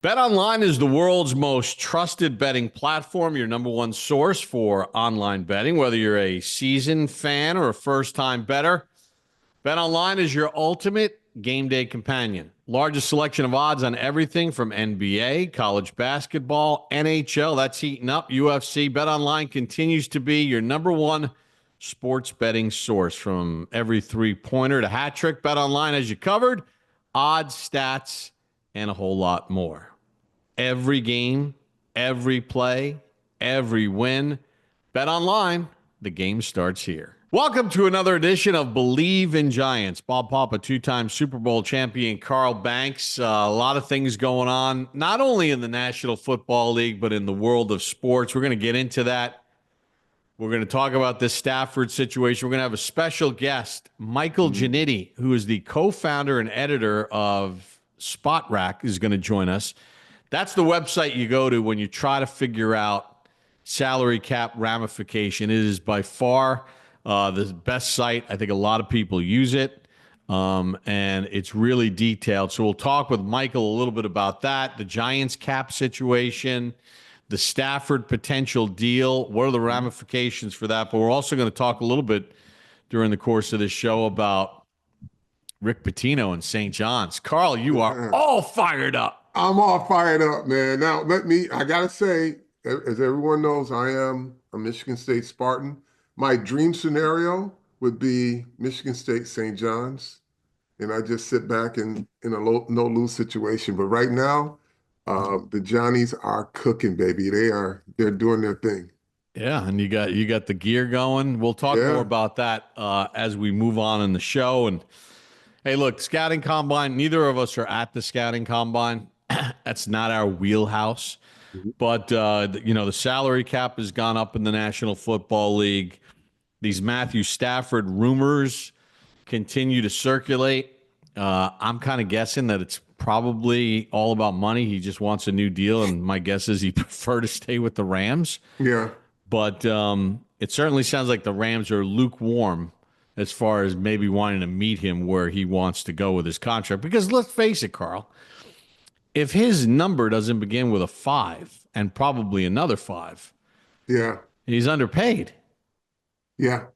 BetOnline is the world's most trusted betting platform, your number one source for online betting. Whether you're a seasoned fan or a first-time bettor, BetOnline is your ultimate game day companion. Largest selection of odds on everything from NBA, college basketball, NHL, that's heating up, UFC. BetOnline continues to be your number one sports betting source. From every three-pointer to hat trick, BetOnline has you covered. Odds, stats, and a whole lot more. Every game, every play, every win. Bet online, the game starts here. Welcome to another edition of Bleav in Giants. Bob Papa, two-time Super Bowl champion, Carl Banks. A lot of things going on, not only in the National Football League, but in the world of sports. We're going to get into that. We're going to talk about this Stafford situation. We're going to have a special guest, Michael Ginnitti, who is the co-founder and editor of Spotrac, is going to join us. That's the website you go to when you try to figure out salary cap ramification. It is by far the best site. I think a lot of people use it, and it's really detailed. So we'll talk with Michael a little bit about that, the Giants cap situation, the Stafford potential deal. What are the ramifications for that? But we're also going to talk a little bit during the course of this show about Rick Pitino and St. John's. Carl, you are all fired up. I'm all fired up, man. Now, I got to say, as everyone knows, I am a Michigan State Spartan. My dream scenario would be Michigan State St. John's, and I just sit back in a no-lose situation. But right now, the Johnnies are cooking, baby. They're doing their thing. Yeah, and you got the gear going. We'll talk more about that as we move on in the show. And hey, look, scouting combine, neither of us are at the scouting combine. That's not our wheelhouse. But, the salary cap has gone up in the National Football League. These Matthew Stafford rumors continue to circulate. I'm kind of guessing that it's probably all about money. He just wants a new deal, and my guess is he'd prefer to stay with the Rams. Yeah. But it certainly sounds like the Rams are lukewarm as far as maybe wanting to meet him where he wants to go with his contract. Because let's face it, Carl, if his number doesn't begin with a 5 and probably another 5, he's underpaid. Yeah,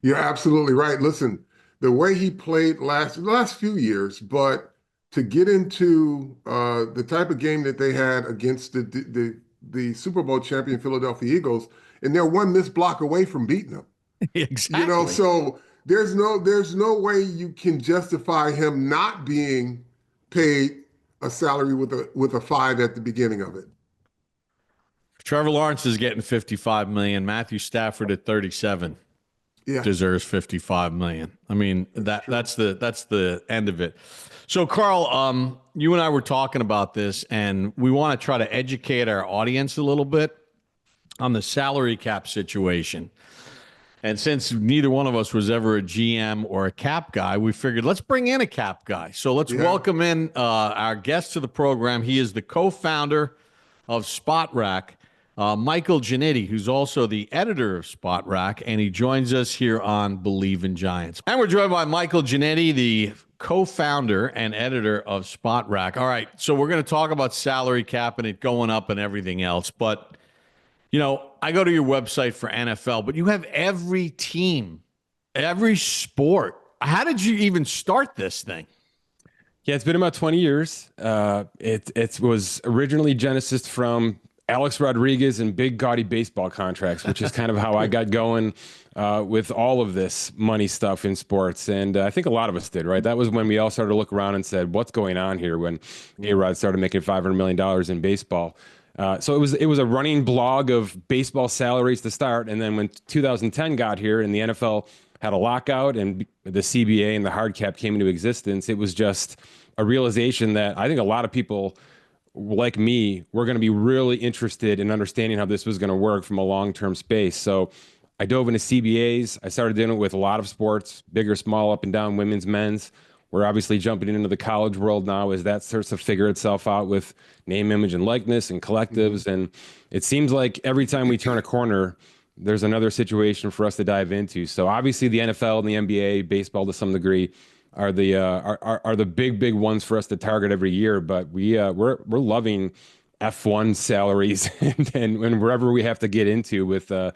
you're absolutely right. Listen, the way he played the last few years, but to get into the type of game that they had against the Super Bowl champion Philadelphia Eagles, and they're one missed block away from beating them. Exactly. So there's no way you can justify him not being paid a salary with a 5 at the beginning of it. Trevor Lawrence is getting $55 million. Matthew Stafford at 37 deserves $55 million. I mean, that's the end of it. So, Carl, you and I were talking about this, and we want to try to educate our audience a little bit on the salary cap situation. And since neither one of us was ever a GM or a cap guy, we figured let's bring in a cap guy. So let's welcome in our guest to the program. He is the co-founder of Spotrac, Michael Ginnitti, who's also the editor of Spotrac, and he joins us here on Bleav in Giants. And we're joined by Michael Ginnitti, the co-founder and editor of Spotrac. All right, so we're going to talk about salary cap and it going up and everything else, but I go to your website for NFL, but you have every team, every sport. How did you even start this thing? Yeah, it's been about 20 years. It was originally genesis from Alex Rodriguez and big gaudy baseball contracts, which is kind of how I got going with all of this money stuff in sports. And I think a lot of us did, right? That was when we all started to look around and said, what's going on here when A-Rod started making $500 million in baseball. So it was a running blog of baseball salaries to start. And then when 2010 got here and the NFL had a lockout and the CBA and the hard cap came into existence, it was just a realization that I think a lot of people like me were going to be really interested in understanding how this was going to work from a long-term space. So I dove into CBAs. I started doing it with a lot of sports, big or small, up and down, women's, men's. We're obviously jumping into the college world now as that starts to figure itself out with name, image, and likeness and collectives. And it seems like every time we turn a corner, there's another situation for us to dive into. So obviously the NFL and the NBA, baseball to some degree, are the big ones for us to target every year. But we're loving F1 salaries and wherever we have to get into with a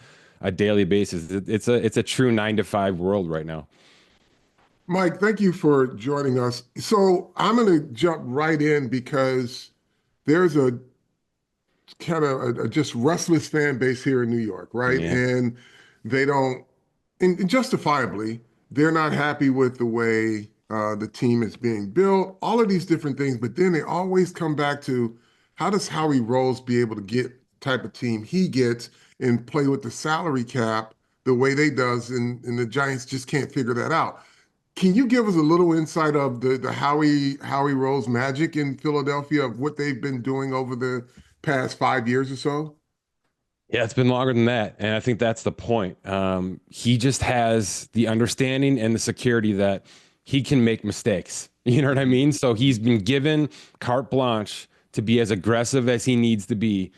daily basis. It's a true 9 to 5 world right now. Mike, thank you for joining us. So I'm going to jump right in because there's a kind of a just restless fan base here in New York, right? Yeah. And they don't, and justifiably, they're not happy with the way the team is being built, all of these different things. But then they always come back to how does Howie Rose be able to get the type of team he gets and play with the salary cap the way they does, and the Giants just can't figure that out. Can you give us a little insight of the Howie Rose magic in Philadelphia of what they've been doing over the past 5 years or so? Yeah, it's been longer than that. And I think that's the point. He just has the understanding and the security that he can make mistakes. You know what I mean? So he's been given carte blanche to be as aggressive as he needs to be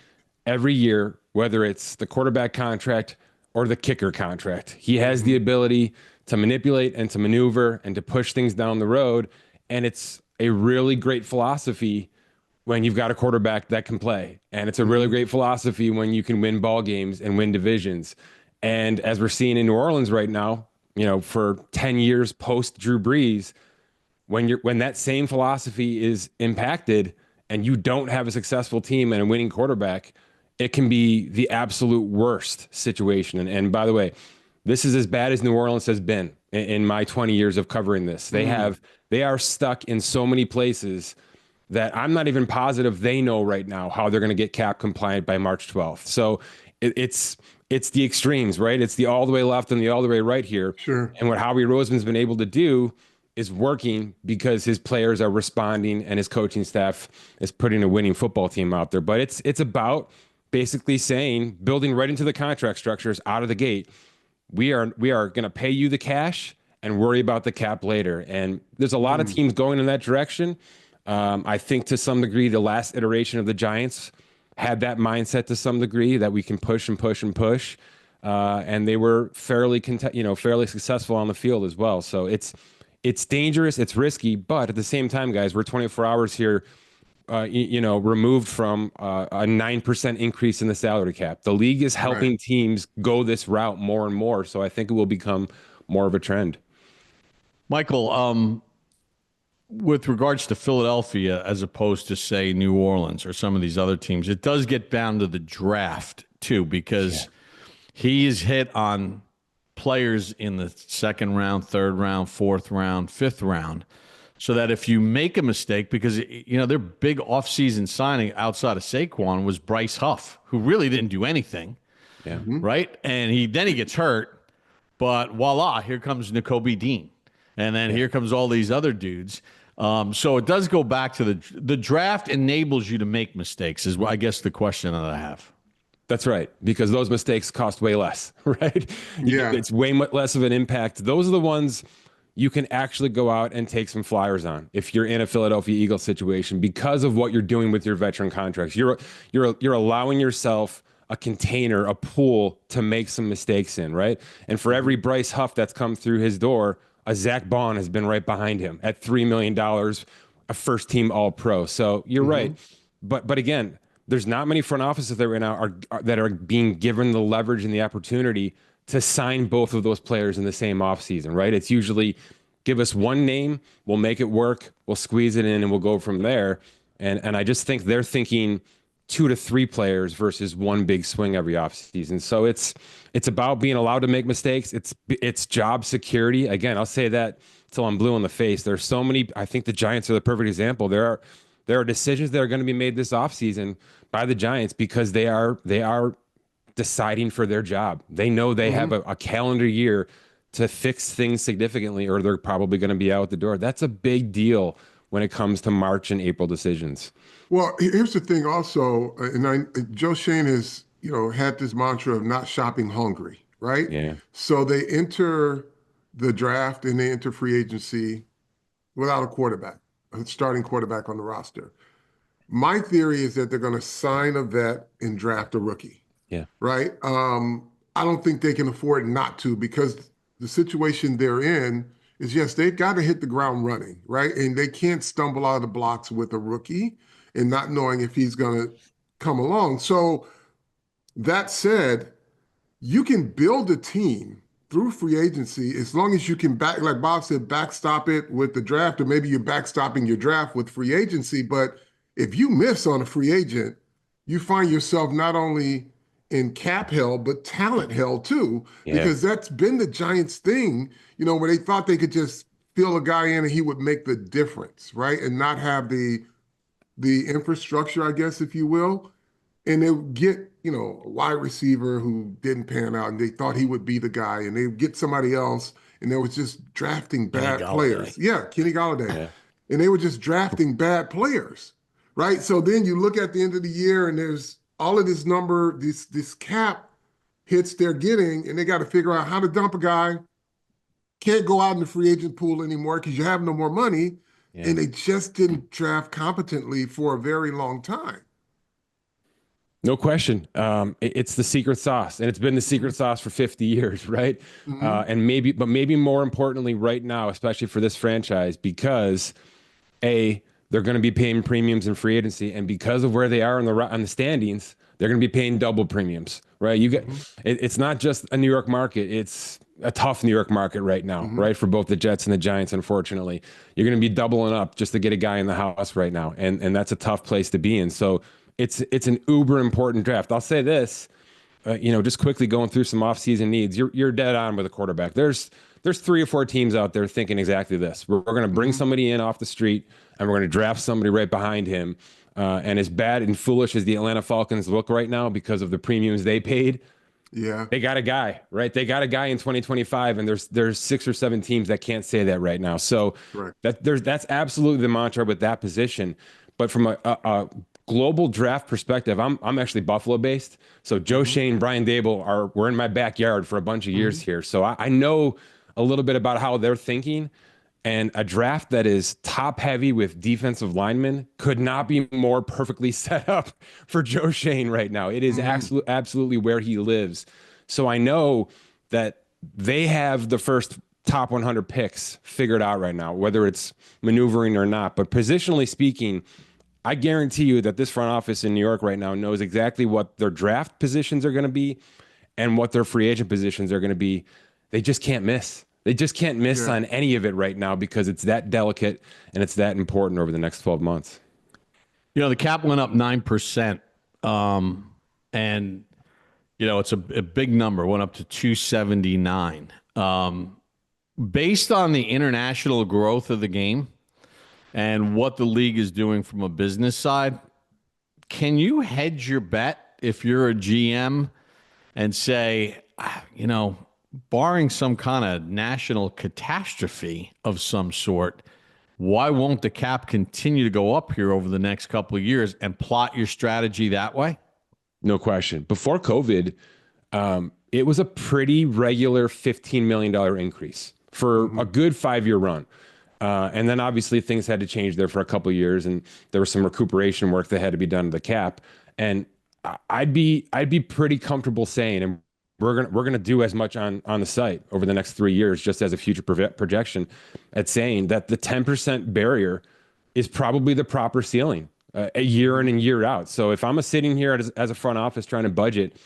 every year, whether it's the quarterback contract or the kicker contract. He has the ability to manipulate and to maneuver and to push things down the road. And it's a really great philosophy when you've got a quarterback that can play. And it's a really great philosophy when you can win ball games and win divisions. And as we're seeing in New Orleans right now, you know, for 10 years post Drew Brees, when that same philosophy is impacted and you don't have a successful team and a winning quarterback, it can be the absolute worst situation. And by the way, this is as bad as New Orleans has been in my 20 years of covering this. They are stuck in so many places that I'm not even positive they know right now how they're going to get cap compliant by March 12th. So it's the extremes, right? It's the all the way left and the all the way right here. Sure. And what Howie Roseman's been able to do is working because his players are responding and his coaching staff is putting a winning football team out there. But it's about basically saying, building right into the contract structures out of the gate, we are going to pay you the cash and worry about the cap later. And there's a lot of teams going in that direction. I think to some degree, the last iteration of the Giants had that mindset to some degree that we can push and push and push. And they were fairly successful on the field as well. So it's dangerous, it's risky, but at the same time, guys, we're 24 hours here, removed from a 9% increase in the salary cap. The league is helping teams go this route more and more. So I think it will become more of a trend. Michael, with regards to Philadelphia, as opposed to, say, New Orleans or some of these other teams, it does get down to the draft, too, because he is hit on players in the second round, third round, fourth round, fifth round, so that if you make a mistake, because, you know, their big offseason signing outside of Saquon was Bryce Huff, who really didn't do anything, right? And he gets hurt, but voila, here comes Nakobe Dean. And then here comes all these other dudes. So it does go back to the draft enables you to make mistakes is, I guess, the question that I have. That's right, because those mistakes cost way less, right? Yeah. It's way less of an impact. Those are the ones you can actually go out and take some flyers on if you're in a Philadelphia Eagles situation because of what you're doing with your veteran contracts. You're allowing yourself a container, a pool to make some mistakes in, right? And for every Bryce Huff that's come through his door, a Zach Bond has been right behind him at $3 million, a first-team All-Pro. So you're right. But again, there's not many front offices that right now that are being given the leverage and the opportunity to sign both of those players in the same offseason, right? It's usually give us one name, we'll make it work, we'll squeeze it in, and we'll go from there. And I just think they're thinking 2 to 3 players versus one big swing every offseason. So it's about being allowed to make mistakes. It's job security. Again, I'll say that till I'm blue in the face. There's so many. I think the Giants are the perfect example. There are decisions that are going to be made this offseason by the Giants because they are deciding for their job. They know they have a calendar year to fix things significantly, or they're probably going to be out the door. That's a big deal when it comes to March and April decisions. Well, here's the thing also, Joe Schoen has, had this mantra of not shopping hungry, right? Yeah. So they enter the draft and they enter free agency without a starting quarterback on the roster. My theory is that they're going to sign a vet and draft a rookie. Yeah. Right? I don't think they can afford not to because the situation they're in, It's just they've got to hit the ground running, right? And they can't stumble out of the blocks with a rookie and not knowing if he's going to come along. So that said, you can build a team through free agency as long as you can like Bob said, backstop it with the draft, or maybe you're backstopping your draft with free agency. But if you miss on a free agent, you find yourself not only in cap hell, but talent hell too, because that's been the Giants' thing, where they thought they could just fill a guy in and he would make the difference, right? And not have the infrastructure, I guess, if you will. And they would get, a wide receiver who didn't pan out and they thought he would be the guy, and they would get somebody else, and they was just drafting bad players. Yeah, Kenny Golladay. Yeah. And they were just drafting bad players, right? So then you look at the end of the year and there's all of this number, this cap hits they're getting, and they got to figure out how to dump a guy. Can't go out in the free agent pool anymore because you have no more money. Yeah. And they just didn't draft competently for a very long time. No question. It's the secret sauce, and it's been the secret sauce for 50 years, right? Mm-hmm. And maybe more importantly right now, especially for this franchise, because they're going to be paying premiums in free agency, and because of where they are on the standings, they're going to be paying double premiums, right? It's not just a New York market; it's a tough New York market right now, right? For both the Jets and the Giants, unfortunately, you're going to be doubling up just to get a guy in the house right now, and that's a tough place to be in. So it's an uber important draft. I'll say this, just quickly going through some offseason needs. You're dead on with a quarterback. There's 3 or 4 teams out there thinking exactly this. We're going to bring somebody in off the street, and we're going to draft somebody right behind him. And as bad and foolish as the Atlanta Falcons look right now because of the premiums they paid, they got a guy, right? They got a guy in 2025, and there's 6 or 7 teams that can't say that right now. So that's absolutely the mantra with that position. But from a global draft perspective, I'm actually Buffalo based. So Joe Schoen, Brian Daboll we're in my backyard for a bunch of years here. So I know a little bit about how they're thinking, and a draft that is top heavy with defensive linemen could not be more perfectly set up for Joe Schoen right now. It is absolutely where he lives. So I know that they have the first top 100 picks figured out right now, whether it's maneuvering or not. But positionally speaking, I guarantee you that this front office in New York right now knows exactly what their draft positions are going to be and what their free agent positions are going to be. They just can't miss. They just can't miss on any of it right now because it's that delicate and it's that important over the next 12 months. The cap went up 9%. And, it's a big number, went up to 279. Based on the international growth of the game and what the league is doing from a business side, can you hedge your bet if you're a GM and say, barring some kind of national catastrophe of some sort, why won't the cap continue to go up here over the next couple of years, and plot your strategy that way? No question. Before COVID, it was a pretty regular $15 million increase for a good 5-year run. And then obviously things had to change there for a couple of years, and there was some recuperation work that had to be done to the cap. And I'd be pretty comfortable saying, and we're gonna do as much on the site over the next 3 years, just as a future projection, at saying that the 10% barrier is probably the proper ceiling, a year in and year out. So if I'm sitting here as a front office trying to budget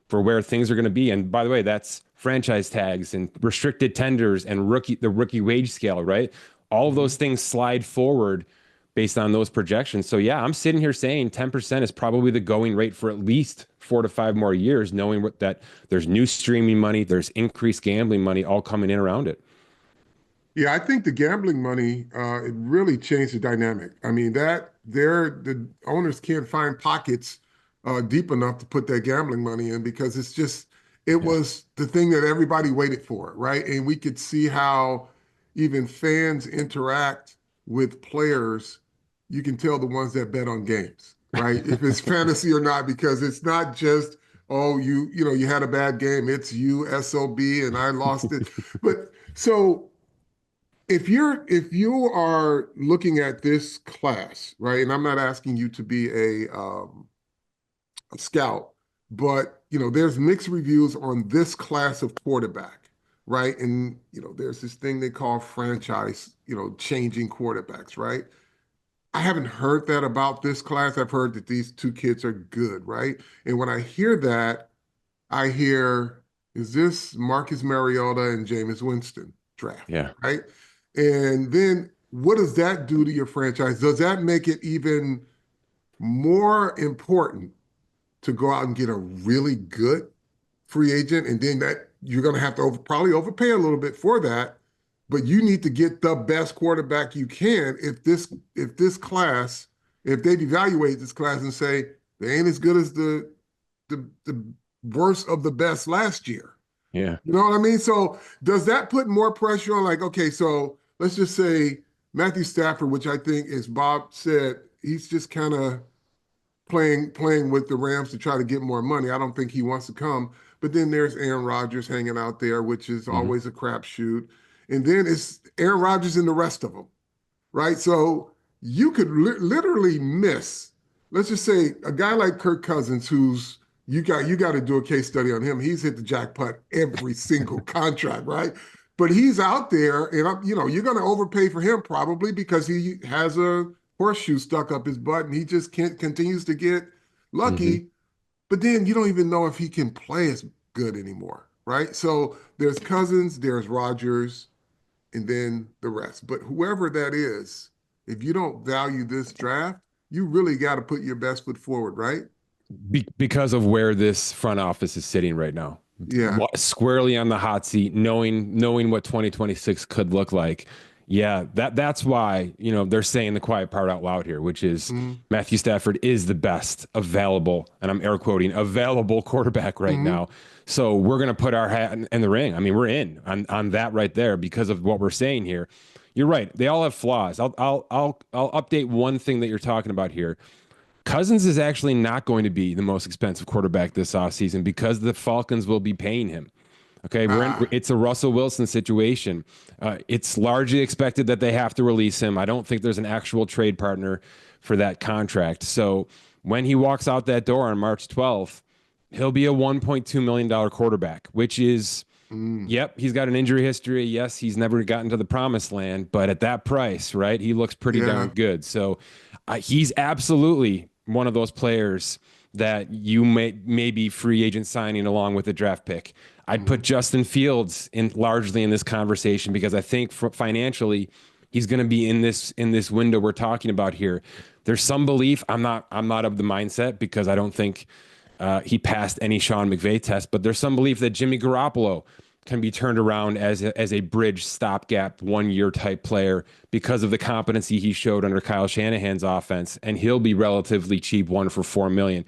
for where things are going to be, and by the way, that's franchise tags and restricted tenders and the rookie wage scale, right? All of those things slide forward based on those projections. So yeah, I'm sitting here saying 10% is probably the going rate for at least 4 to 5 more years, knowing that there's new streaming money, there's increased gambling money all coming in around it. Yeah, I think the gambling money, it really changed the dynamic. I mean, the owners can't find pockets deep enough to put that gambling money in, because it was the thing that everybody waited for, right? And we could see how even fans interact with players. You can tell the ones that bet on games, right? If it's fantasy or not, because it's not just, oh, you had a bad game. It's you, SOB, and I lost it. But so if you are looking at this class, right, and I'm not asking you to be a scout, but there's mixed reviews on this class of quarterback. right? And, there's this thing they call franchise, changing quarterbacks, right? I haven't heard that about this class. I've heard that these two kids are good, right? And when I hear that, I hear, is this Marcus Mariota and Jameis Winston draft, Yeah. right? And then what does that do to your franchise? Does that make it even more important to go out and get a really good free agent? And then that you're going to have to probably overpay a little bit for that, but you need to get the best quarterback you can if this class, if they evaluate this class and say they ain't as good as the worst of the best last year. Yeah. You know what I mean? So does that put more pressure on, like, okay, so let's just say Matthew Stafford, which I think, as Bob said, he's just kind of playing with the Rams to try to get more money. I don't think he wants to come. But then there's Aaron Rodgers hanging out there, which is always a crapshoot. And then it's Aaron Rodgers and the rest of them, right? So you could literally miss, let's just say, a guy like Kirk Cousins, who's you got to do a case study on him. He's hit the jackpot every single contract, right? But he's out there, and you're going to overpay for him probably because he has a horseshoe stuck up his butt, and he just continues to get lucky. But then you don't even know if he can play as good anymore, right? So there's Cousins, there's Rodgers, and then the rest. But whoever that is, if you don't value this draft, you really got to put your best foot forward, right? Because of where this front office is sitting right now. Yeah. Squarely on the hot seat, knowing what 2026 could look like. Yeah, that's why, they're saying the quiet part out loud here, which is Matthew Stafford is the best available, and I'm air quoting, available quarterback right now. So we're going to put our hat in the ring. I mean, we're in on that right there because of what we're saying here. You're right. They all have flaws. I'll update one thing that you're talking about here. Cousins is actually not going to be the most expensive quarterback this offseason because the Falcons will be paying him. Okay, it's a Russell Wilson situation. It's largely expected that they have to release him. I don't think there's an actual trade partner for that contract. So when he walks out that door on March 12th, he'll be a $1.2 million quarterback, which is, yep, he's got an injury history. Yes, he's never gotten to the promised land, but at that price, right, he looks pretty darn good. So he's absolutely one of those players that you may be free agent signing along with a draft pick. I'd put Justin Fields largely in this conversation because I think financially he's going to be in this window we're talking about here. There's some belief. I'm not of the mindset because I don't think he passed any Sean McVay test, but there's some belief that Jimmy Garoppolo can be turned around as a bridge stopgap 1 year type player because of the competency he showed under Kyle Shanahan's offense, and he'll be relatively cheap, 1 for $4 million.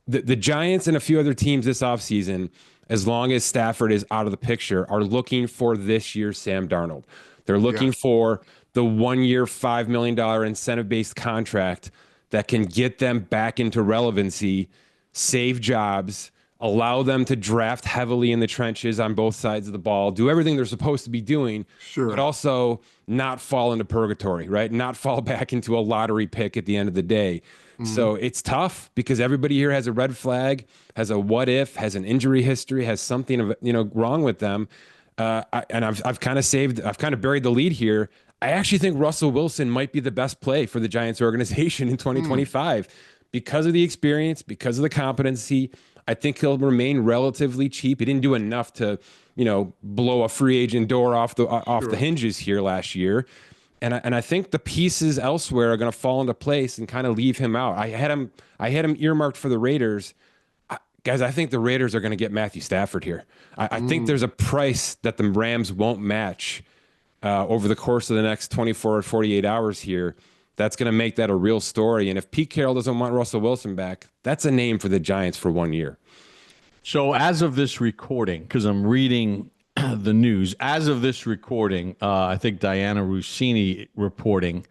The Giants and a few other teams this offseason, as long as Stafford is out of the picture, are looking for this year's Sam Darnold. They're looking for the 1 year, $5 million incentive-based contract that can get them back into relevancy, save jobs, allow them to draft heavily in the trenches on both sides of the ball, do everything they're supposed to be doing, but also not fall into purgatory, right? Not fall back into a lottery pick at the end of the day. So it's tough because everybody here has a red flag, has a what if, has an injury history, has something wrong with them. I've kind of buried the lead here. I actually think Russell Wilson might be the best play for the Giants organization in 2025 because of the experience, because of the competency. I think he'll remain relatively cheap. He didn't do enough to, blow a free agent door off the hinges here last year. And I think the pieces elsewhere are going to fall into place and kind of leave him out. I had him earmarked for the Raiders. Guys, I think the Raiders are going to get Matthew Stafford here. I think there's a price that the Rams won't match over the course of the next 24 or 48 hours here. That's going to make that a real story. And if Pete Carroll doesn't want Russell Wilson back, that's a name for the Giants for 1 year. So as of this recording, because I'm reading the news, as of this recording, I think Diana Rossini reporting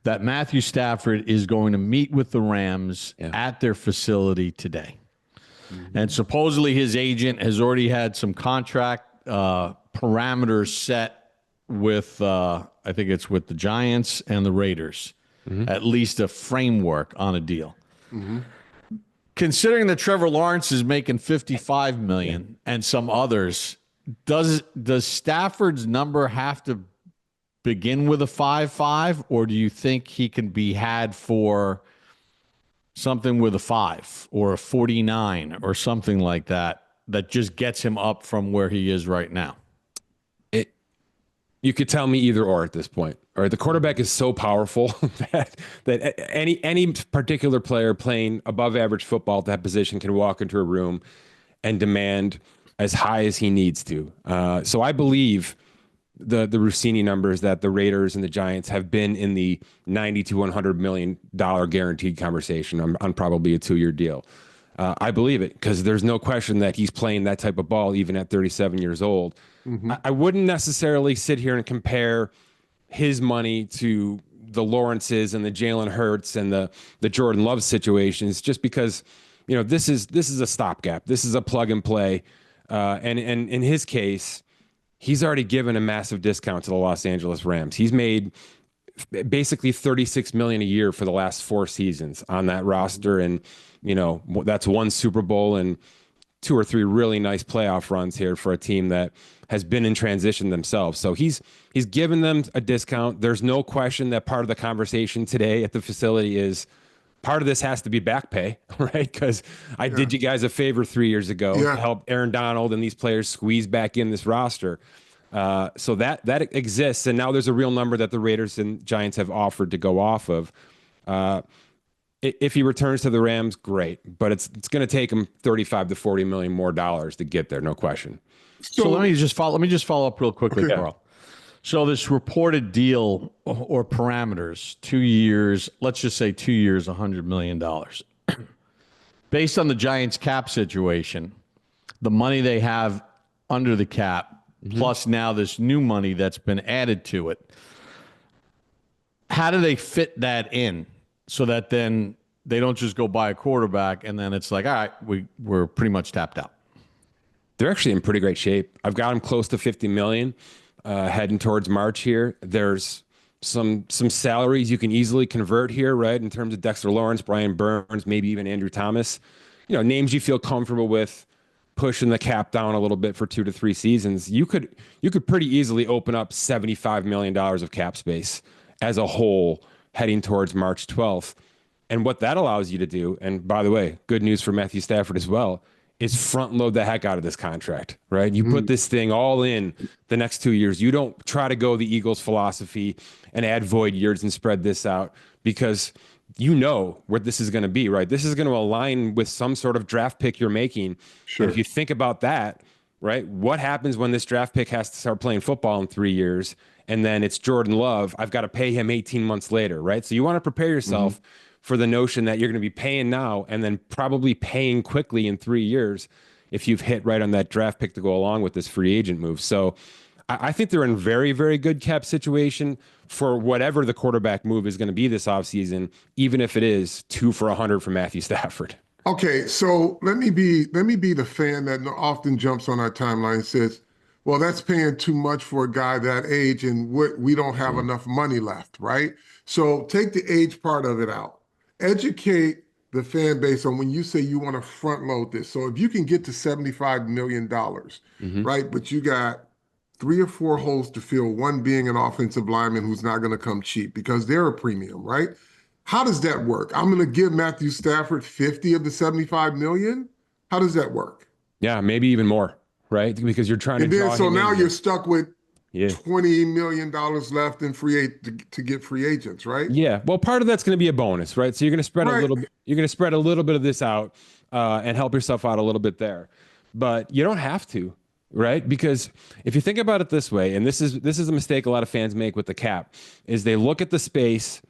that Matthew Stafford is going to meet with the Rams at their facility today. And supposedly his agent has already had some contract parameters set with, I think it's with the Giants and the Raiders, at least a framework on a deal. Considering that Trevor Lawrence is making $55 million and some others, Does Stafford's number have to begin with a 5-5, or do you think he can be had for something with a 5 or a 49 or something like that just gets him up from where he is right now? You could tell me either or at this point. All right, the quarterback is so powerful that any particular player playing above average football at that position can walk into a room and demand as high as he needs to. So I Bleav the Rossini numbers that the Raiders and the Giants have been in the $90 to $100 million guaranteed conversation on probably a 2-year deal. I Bleav it because there's no question that he's playing that type of ball even at 37 years old. Mm-hmm. I wouldn't necessarily sit here and compare his money to the Lawrences and the Jalen Hurts and the Jordan Love situations, just because, this is a stopgap. This is a plug and play. And in his case, he's already given a massive discount to the Los Angeles Rams. He's made basically $36 million a year for the last 4 seasons on that roster. And, that's 1 Super Bowl and 2 or 3 really nice playoff runs here for a team that has been in transition themselves. So he's given them a discount. There's no question that part of the conversation today at the facility is part of this has to be back pay, right? Because I did you guys a favor 3 years ago to help Aaron Donald and these players squeeze back in this roster. So that exists. And now there's a real number that the Raiders and Giants have offered to go off of. If he returns to the Rams, great, but it's going to take him $35 to $40 million more dollars to get there, no question. So let me just follow up real quickly, Carl. So this reported deal or parameters, 2 years, let's just say 2 years, $100 million. Based on the Giants cap situation, the money they have under the cap, plus now this new money that's been added to it, how do they fit that in so that then they don't just go buy a quarterback and then it's like, all right, we're pretty much tapped out? They're actually in pretty great shape. I've got them close to $50 million heading towards March here. There's some salaries you can easily convert here, right? In terms of Dexter Lawrence, Brian Burns, maybe even Andrew Thomas, names you feel comfortable with pushing the cap down a little bit for 2 to 3 seasons. You could pretty easily open up $75 million of cap space as a whole heading towards March 12th. And what that allows you to do, and by the way, good news for Matthew Stafford as well, is front load the heck out of this contract, right? You put this thing all in the next 2 years. You don't try to go the Eagles philosophy and add void years and spread this out because you know where this is going to be, right? This is going to align with some sort of draft pick you're making. Sure. And if you think about that, right, what happens when this draft pick has to start playing football in 3 years and then it's Jordan Love? I've got to pay him 18 months later, right? So you want to prepare yourself for the notion that you're going to be paying now and then probably paying quickly in 3 years if you've hit right on that draft pick to go along with this free agent move. So I think they're in very, very good cap situation for whatever the quarterback move is going to be this offseason, even if it is 2 for $100 for Matthew Stafford. Okay, so let me be the fan that often jumps on our timeline and says, well, that's paying too much for a guy that age and we don't have enough money left, right? So take the age part of it out. Educate the fan base on when you say you want to front load this. So if you can get to $75 million, right, but you got 3 or 4 holes to fill, one being an offensive lineman who's not going to come cheap because they're a premium, right? How does that work? I'm going to give Matthew Stafford 50 of the 75 million. How does that work? Yeah, maybe even more, right? Because you're trying to draw so him now in. You're stuck with $20 million left in to get free agents, right? Yeah. Well, part of that's going to be a bonus, right? So you're going to spread a little bit. You're going to spread a little bit of this out and help yourself out a little bit there, but you don't have to, right? Because if you think about it this way, and this is a mistake a lot of fans make with the cap, is they look at the space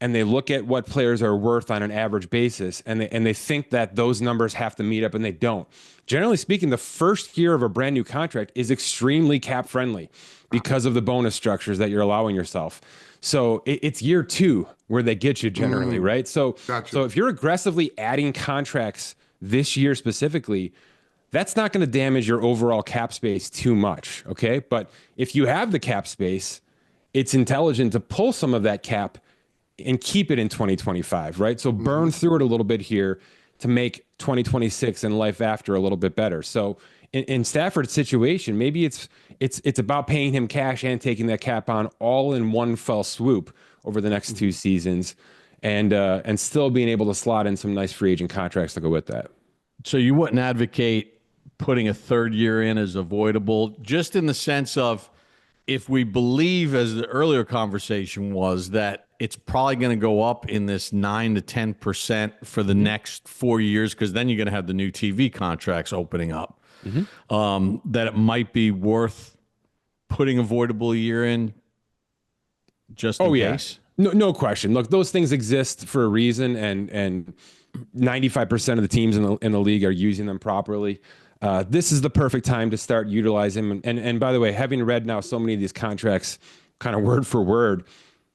and they look at what players are worth on an average basis, and they think that those numbers have to meet up, and they don't. Generally speaking, the first year of a brand new contract is extremely cap friendly because of the bonus structures that you're allowing yourself. So it's year 2 where they get you generally, right? So, So if you're aggressively adding contracts this year specifically, that's not going to damage your overall cap space too much, okay? But if you have the cap space, it's intelligent to pull some of that cap and keep it in 2025, right? So burn through it a little bit here to make 2026 and life after a little bit better. So in Stafford's situation, maybe it's about paying him cash and taking that cap on all in one fell swoop over the next 2 seasons, and still being able to slot in some nice free agent contracts to go with that. So you wouldn't advocate putting a third year in as avoidable, just in the sense of, if we Bleav, as the earlier conversation was, that it's probably going to go up in this 9 to 10% for the next 4 years, because then you're going to have the new TV contracts opening up, that it might be worth putting avoidable a year in just in case? No question. Look, those things exist for a reason, and 95% of the teams in the league are using them properly. This is the perfect time to start utilizing them. And by the way, having read now so many of these contracts kind of word for word,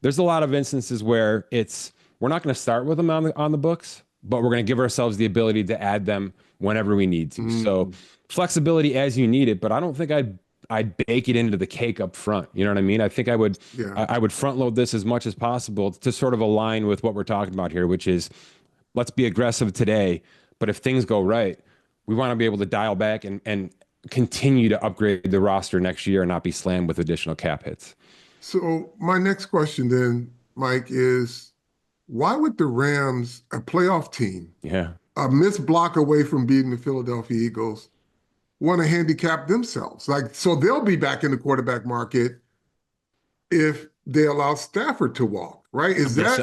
there's a lot of instances where we're not going to start with them on the books, but we're going to give ourselves the ability to add them whenever we need to. So flexibility as you need it, but I don't think I'd bake it into the cake up front. You know what I mean? I think I would front load this as much as possible to sort of align with what we're talking about here, which is, let's be aggressive today, but if things go right, we want to be able to dial back and continue to upgrade the roster next year and not be slammed with additional cap hits. So my next question then, Mike, is why would the Rams, a playoff team, a missed block away from beating the Philadelphia Eagles, want to handicap themselves? Like, so they'll be back in the quarterback market if they allow Stafford to walk, right?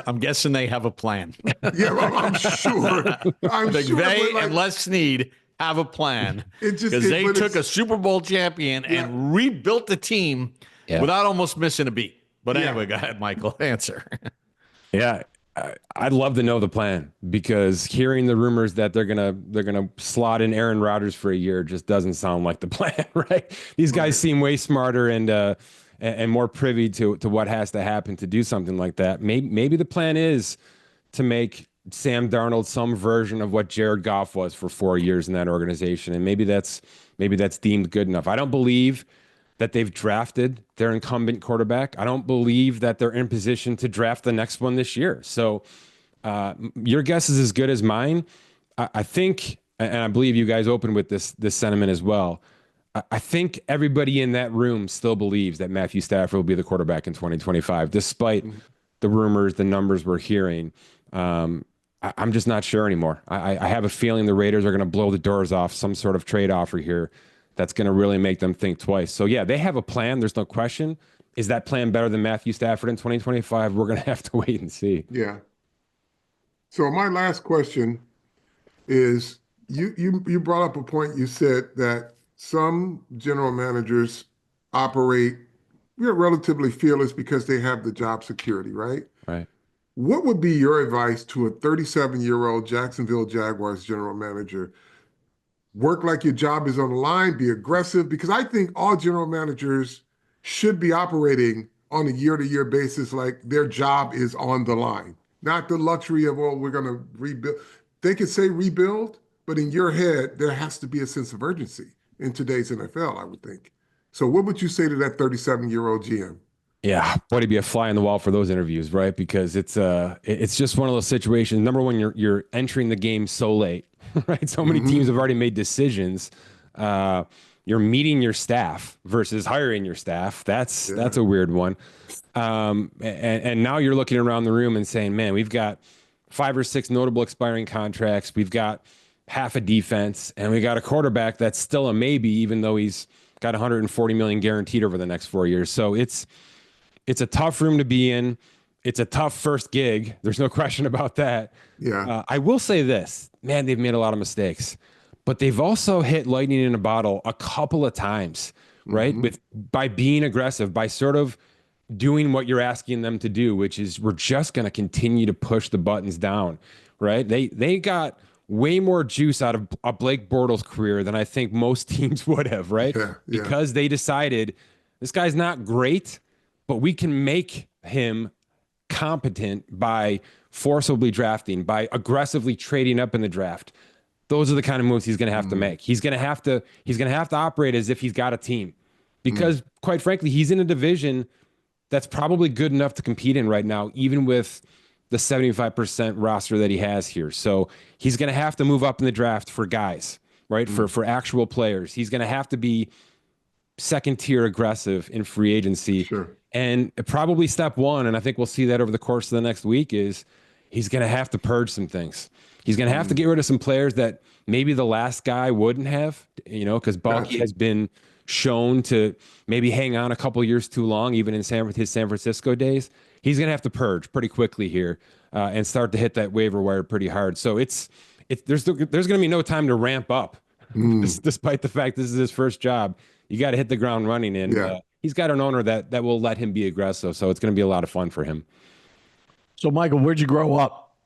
I'm guessing they have a plan. Yeah, well, I'm sure. They and Les Snead have a plan, because they took a Super Bowl champion and rebuilt the team without almost missing a beat. But anyway, go ahead, Michael, answer. I'd love to know the plan, because hearing the rumors that they're gonna slot in Aaron Rodgers for a year just doesn't sound like the plan, right? These guys seem way smarter and more privy to what has to happen to do something like that. Maybe the plan is to make Sam Darnold some version of what Jared Goff was for 4 years in that organization, and maybe that's deemed good enough. I don't Bleav that they've drafted their incumbent quarterback. I don't Bleav that they're in position to draft the next one this year. So your guess is as good as mine. I think, and I Bleav you guys opened with this sentiment as well, I think everybody in that room still believes that Matthew Stafford will be the quarterback in 2025, despite the rumors, the numbers we're hearing. I'm just not sure anymore. I have a feeling the Raiders are going to blow the doors off some sort of trade offer here that's going to really make them think twice. So yeah, they have a plan. There's no question. Is that plan better than Matthew Stafford in 2025? We're going to have to wait and see. Yeah. So my last question is, you brought up a point. You said that some general managers operate relatively fearless because they have the job security, right? Right. What would be your advice to a 37-year-old Jacksonville Jaguars general manager? Work like your job is on the line, be aggressive, because I think all general managers should be operating on a year-to-year basis like their job is on the line, not the luxury of, well, we're going to rebuild. They can say rebuild, but in your head, there has to be a sense of urgency in today's NFL, I would think. So what would you say to that 37-year-old GM? Yeah, boy, to be a fly on the wall for those interviews, right? Because it's just one of those situations. Number one, you're entering the game so late, right? So many teams have already made decisions. You're meeting your staff versus hiring your staff. That's a weird one. And now you're looking around the room and saying, man, we've got 5 or 6 notable expiring contracts. We've got half a defense, and we got a quarterback that's still a maybe, even though he's got $140 million guaranteed over the next 4 years. So it's a tough room to be in. It's a tough first gig. There's no question about that. Yeah. I will say this, man, they've made a lot of mistakes, but they've also hit lightning in a bottle a couple of times, right? By being aggressive, by sort of doing what you're asking them to do, which is we're just going to continue to push the buttons down, right? They got way more juice out of a Blake Bortles career than I think most teams would have, right? Because they decided this guy's not great, but we can make him competent by forcibly drafting, by aggressively trading up in the draft. Those are the kind of moves he's going to have to make. He's going to have to operate as if he's got a team, because quite frankly, he's in a division that's probably good enough to compete in right now, even with the 75% roster that he has here. So he's going to have to move up in the draft for guys. right? For actual players. He's going to have to be second tier aggressive in free agency. Sure. And probably step one, and I think we'll see that over the course of the next week, is he's going to have to purge some things. He's going to have to get rid of some players that maybe the last guy wouldn't have, because Balky has been shown to maybe hang on a couple years too long, even in his San Francisco days. He's going to have to purge pretty quickly here and start to hit that waiver wire pretty hard. So there's going to be no time to ramp up, despite the fact this is his first job. You got to hit the ground running, and he's got an owner that will let him be aggressive. So it's going to be a lot of fun for him. So, Michael, where'd you grow up?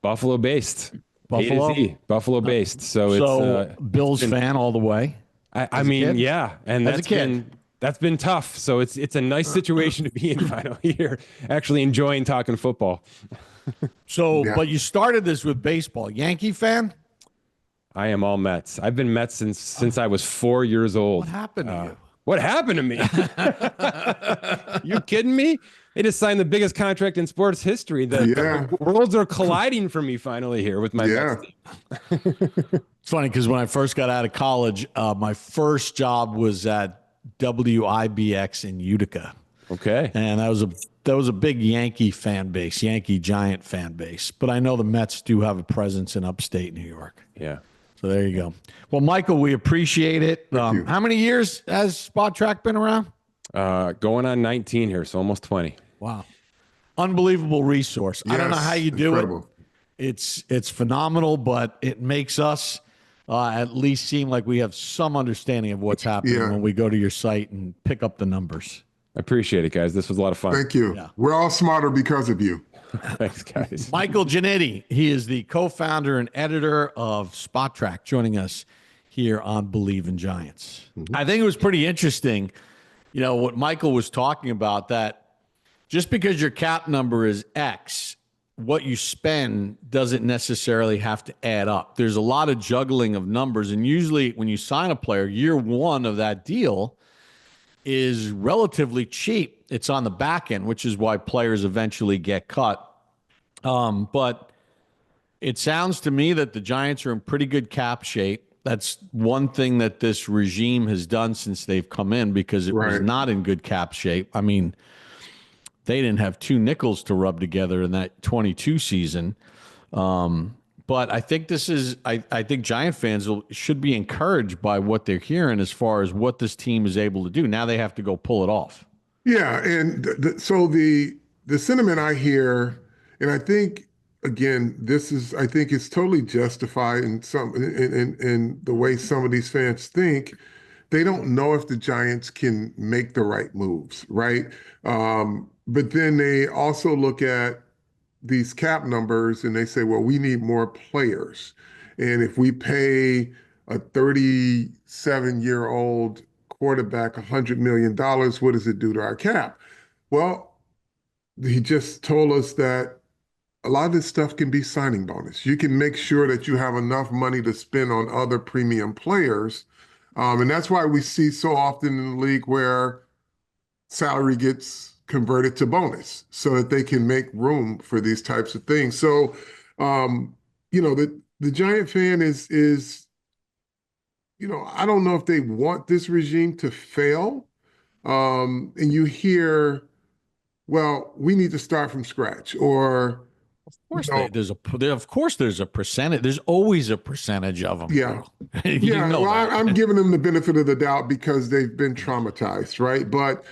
Buffalo based. Buffalo? Buffalo based. So it's Bills fan all the way. I mean, yeah, and As a kid. That's been tough. So it's a nice situation to be in finally here, actually enjoying talking football. So, but you started this with baseball. Yankee fan? I am all Mets. I've been Mets since I was 4 years old. What happened to you? What happened to me? You kidding me? They just signed the biggest contract in sports history. The worlds are colliding for me finally here with my Mets team. It's funny because when I first got out of college, my first job was at WIBX in Utica. Okay. And that was a big Yankee fan base, Yankee Giant fan base. But I know the Mets do have a presence in upstate New York. Yeah. So there you go. Well, Michael, we appreciate it. How many years has Spotrac been around? Going on 19 here, so almost 20. Wow. Unbelievable resource. Yes, I don't know how you do incredible. it. It's phenomenal, but it makes us at least seem like we have some understanding of what's happening when we go to your site and pick up the numbers. I appreciate it, guys. This was a lot of fun. Thank you. Yeah. We're all smarter because of you. Thanks, guys. Michael Ginnitti, he is the co-founder and editor of Spotrac, joining us here on Bleav in Giants. I think it was pretty interesting, what Michael was talking about, that just because your cap number is X, what you spend doesn't necessarily have to add up. There's a lot of juggling of numbers, and usually when you sign a player, year one of that deal is relatively cheap. It's on the back end, which is why players eventually get cut. But it sounds to me that the Giants are in pretty good cap shape. That's one thing that this regime has done since they've come in, because it was not in good cap shape. I mean, they didn't have two nickels to rub together in that 22 season. But I think I think Giant fans should be encouraged by what they're hearing as far as what this team is able to do. Now they have to go pull it off. Yeah, and so the sentiment I hear, and I think again, I think it's totally justified in the way some of these fans think. They don't know if the Giants can make the right moves, right? But then they also look at these cap numbers and they say, well, we need more players. And if we pay a 37-year-old quarterback $100 million, what does it do to our cap? Well, he just told us that a lot of this stuff can be signing bonus. You can make sure that you have enough money to spend on other premium players. And that's why we see so often in the league where salary gets converted to bonus so that they can make room for these types of things. So, the Giant fan is, I don't know if they want this regime to fail. And you hear, well, we need to start from scratch, or of course there's a percentage. There's always a percentage of them. Yeah. I'm giving them the benefit of the doubt because they've been traumatized, right? But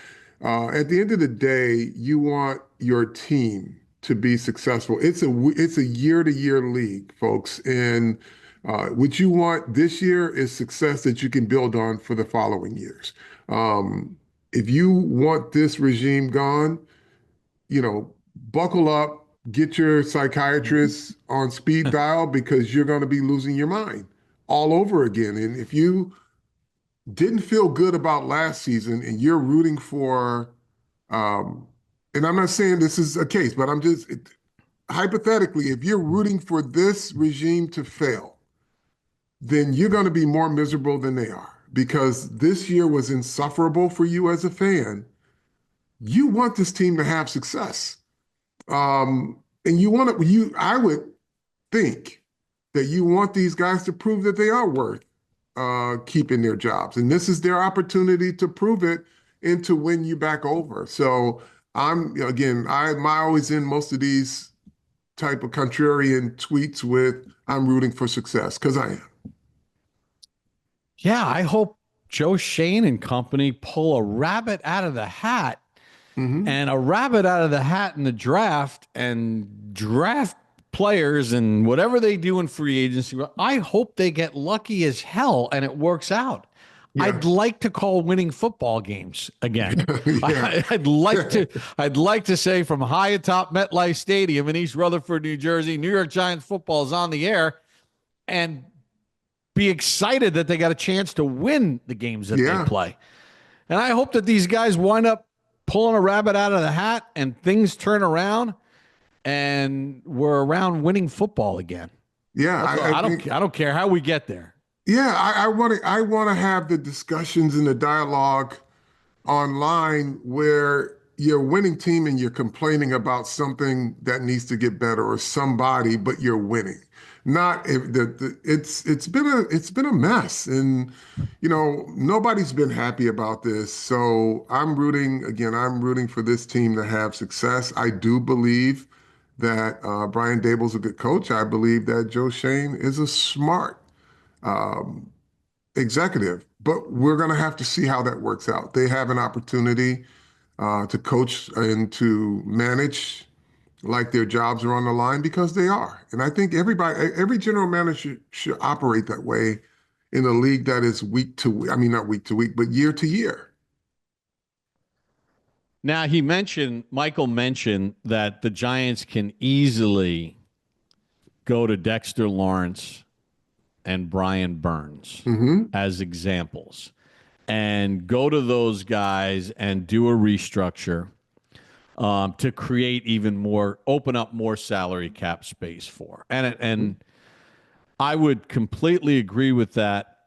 at the end of the day, you want your team to be successful. It's a year-to-year league, folks, and what you want this year is success that you can build on for the following years. If you want this regime gone, buckle up, get your psychiatrist on speed dial, because you're going to be losing your mind all over again. And if you didn't feel good about last season and you're rooting for, and I'm not saying this is a case, but I'm just hypothetically, if you're rooting for this regime to fail, then you're going to be more miserable than they are, because this year was insufferable for you as a fan. You want this team to have success. And I would think that you want these guys to prove that they are worth keeping their jobs. And this is their opportunity to prove it and to win you back over. So I'm always in most of these type of contrarian tweets with I'm rooting for success because I am. Yeah, I hope Joe Schoen and company pull a rabbit out of the hat and a rabbit out of the hat in the draft and draft players and whatever they do in free agency. I hope they get lucky as hell and it works out. Yeah. I'd like to call winning football games again. Yeah. I'd like to say from high atop MetLife Stadium in East Rutherford, New Jersey, New York Giants football is on the air, and be excited that they got a chance to win the games that they play. And I hope that these guys wind up pulling a rabbit out of the hat and things turn around and we're around winning football again. Yeah, I don't care how we get there. Yeah, I want to have the discussions and the dialogue online where you're a winning team and you're complaining about something that needs to get better or somebody, but you're winning. Not if it's been a mess, and nobody's been happy about this. So I'm rooting for this team to have success. I do believe that Brian Daboll's a good coach. I believe that Joe Schoen is a smart executive, but we're going to have to see how that works out. They have an opportunity to coach and to manage like their jobs are on the line because they are. And I think every general manager should operate that way in a league that is not week to week, but year to year. Now, Michael mentioned that the Giants can easily go to Dexter Lawrence and Brian Burns as examples and go to those guys and do a restructure to create open up more salary cap space for. And I would completely agree with that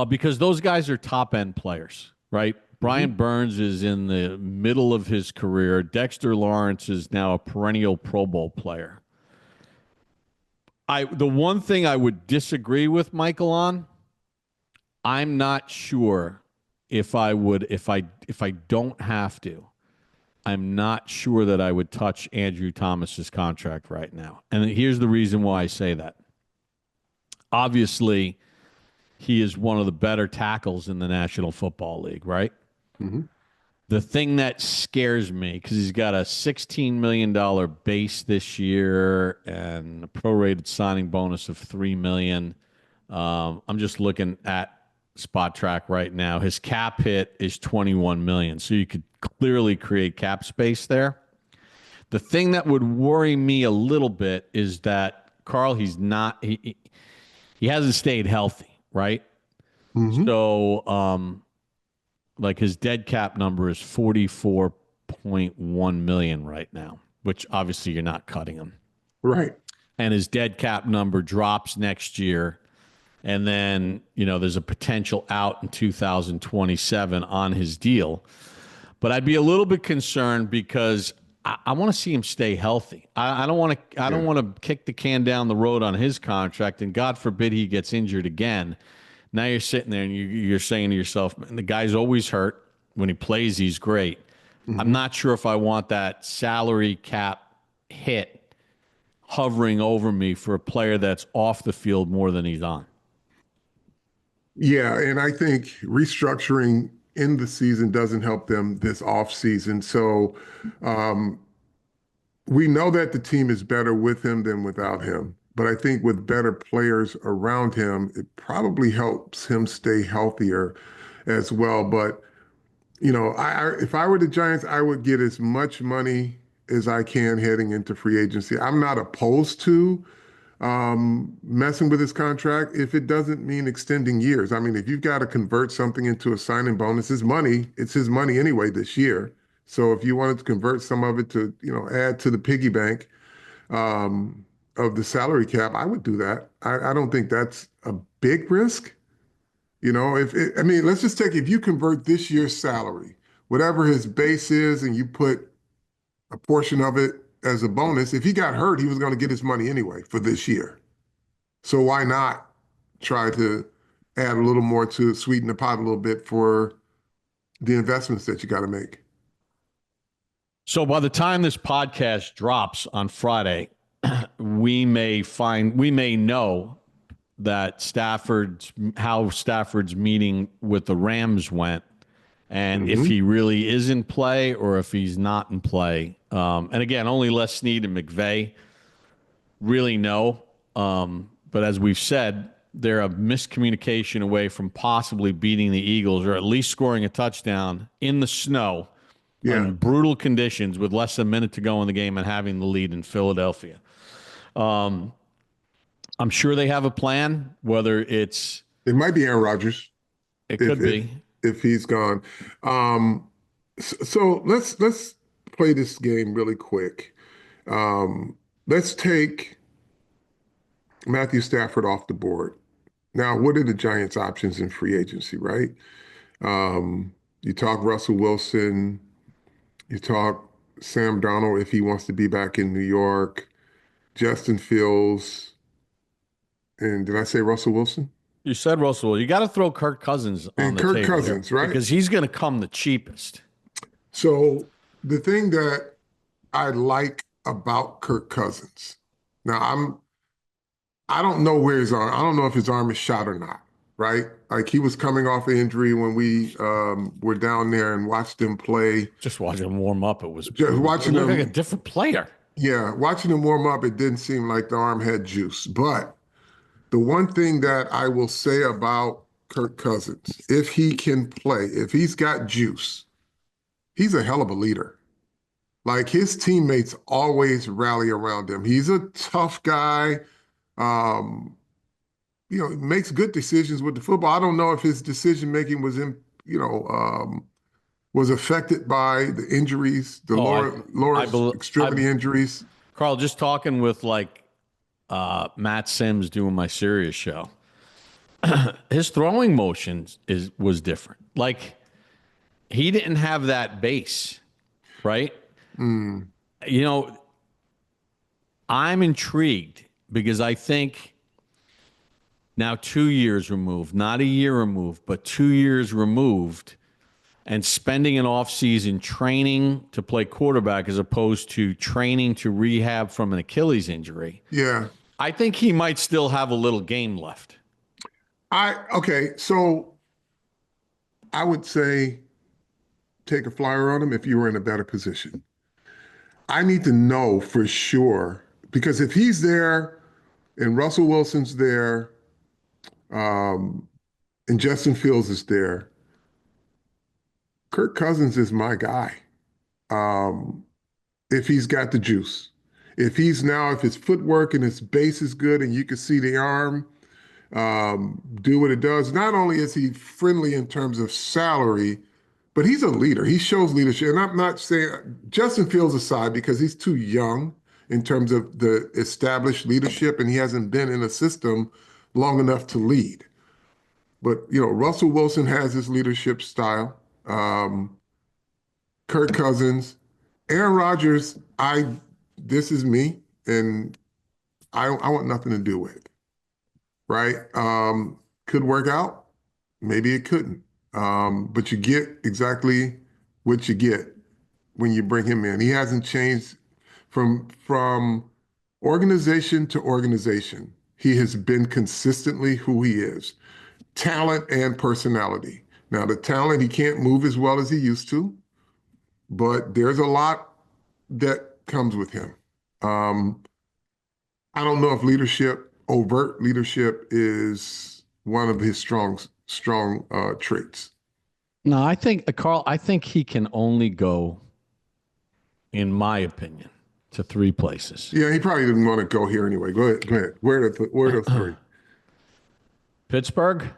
because those guys are top end players, right? Brian Burns is in the middle of his career. Dexter Lawrence is now a perennial Pro Bowl player. The one thing I would disagree with Michael on, I'm not sure if I don't have to, I'm not sure that I would touch Andrew Thomas's contract right now. And here's the reason why I say that. Obviously, he is one of the better tackles in the National Football League, right? The thing that scares me, because he's got a $16 million base this year and a prorated signing bonus of $3 million. I'm just looking at Spotrac right now. His cap hit is $21 million, so you could clearly create cap space there. The thing that would worry me a little bit is that, Carl, he hasn't stayed healthy, right? So, like his dead cap number is $44.1 million right now, which obviously you're not cutting him. Right. And his dead cap number drops next year. And then, there's a potential out in 2027 on his deal. But I'd be a little bit concerned because I want to see him stay healthy. I don't want to kick the can down the road on his contract, and God forbid he gets injured again. Now you're sitting there and you're saying to yourself, man, the guy's always hurt. When he plays, he's great. I'm not sure if I want that salary cap hit hovering over me for a player that's off the field more than he's on. Yeah, and I think restructuring in the season doesn't help them this offseason. So we know that the team is better with him than without him. But I think with better players around him, it probably helps him stay healthier as well. But, if I were the Giants, I would get as much money as I can heading into free agency. I'm not opposed to messing with his contract if it doesn't mean extending years. I mean, if you've got to convert something into a signing bonus, it's his money anyway this year. So if you wanted to convert some of it to, add to the piggy bank of the salary cap, I would do that. I don't think that's a big risk. Let's just if you convert this year's salary, whatever his base is, and you put a portion of it as a bonus, if he got hurt, he was going to get his money anyway for this year. So why not try to add a little more to sweeten the pot a little bit for the investments that you got to make. So by the time this podcast drops on Friday, we may know that how Stafford's meeting with the Rams went, and if he really is in play or if he's not in play. And again, only Les Snead and McVay really know. But as we've said, they're a miscommunication away from possibly beating the Eagles or at least scoring a touchdown in the snow in brutal conditions with less than a minute to go in the game and having the lead in Philadelphia. I'm sure they have a plan, whether it might be Aaron Rodgers. It could be. If he's gone. So let's play this game really quick. Let's take Matthew Stafford off the board. Now, what are the Giants' options in free agency, right? You talk Russell Wilson. You talk Sam Darnold if he wants to be back in New York. Justin Fields. And did I say Russell Wilson? You said Russell. You got to throw Kirk Cousins on the table. Kirk Cousins, right? Because he's going to come the cheapest. So the thing that I like about Kirk Cousins, now I don't know where his arm, I don't know if his arm is shot or not, right? Like he was coming off an injury when we were down there and watched him play. Just watching him warm up, it was just watching him like a different player. Yeah, watching him warm up, it didn't seem like the arm had juice. But the one thing that I will say about Kirk Cousins, if he can play, if he's got juice, he's a hell of a leader. Like his teammates always rally around him. He's a tough guy. Makes good decisions with the football. I don't know if his decision making was was affected by the injuries, the lower extremity injuries. Carl, just talking with Matt Sims doing my Sirius show, his throwing motion was different. Like he didn't have that base, right? I'm intrigued because I think now 2 years removed, not a year removed, but 2 years removed, and spending an offseason training to play quarterback as opposed to training to rehab from an Achilles injury. Yeah. I think he might still have a little game left. So I would say take a flyer on him if you were in a better position. I need to know for sure, because if he's there and Russell Wilson's there, and Justin Fields is there, Kirk Cousins is my guy. If he's got the juice. If his footwork and his base is good and you can see the arm do what it does, not only is he friendly in terms of salary, but he's a leader. He shows leadership. And I'm not saying Justin Fields aside because he's too young in terms of the established leadership and he hasn't been in a system long enough to lead. But, Russell Wilson has his leadership style. Kirk Cousins, Aaron Rodgers, this is me, and I want nothing to do with it, right? Could work out. Maybe it couldn't. But you get exactly what you get when you bring him in. He hasn't changed from organization to organization. He has been consistently who he is. Talent and personality. Now, the talent, he can't move as well as he used to, but there's a lot that comes with him. I don't know if overt leadership is one of his strong traits. No, I think, Carl, he can only go, in my opinion, to 3 places. Yeah, he probably didn't want to go here anyway. Go ahead. Where are the 3? Pittsburgh,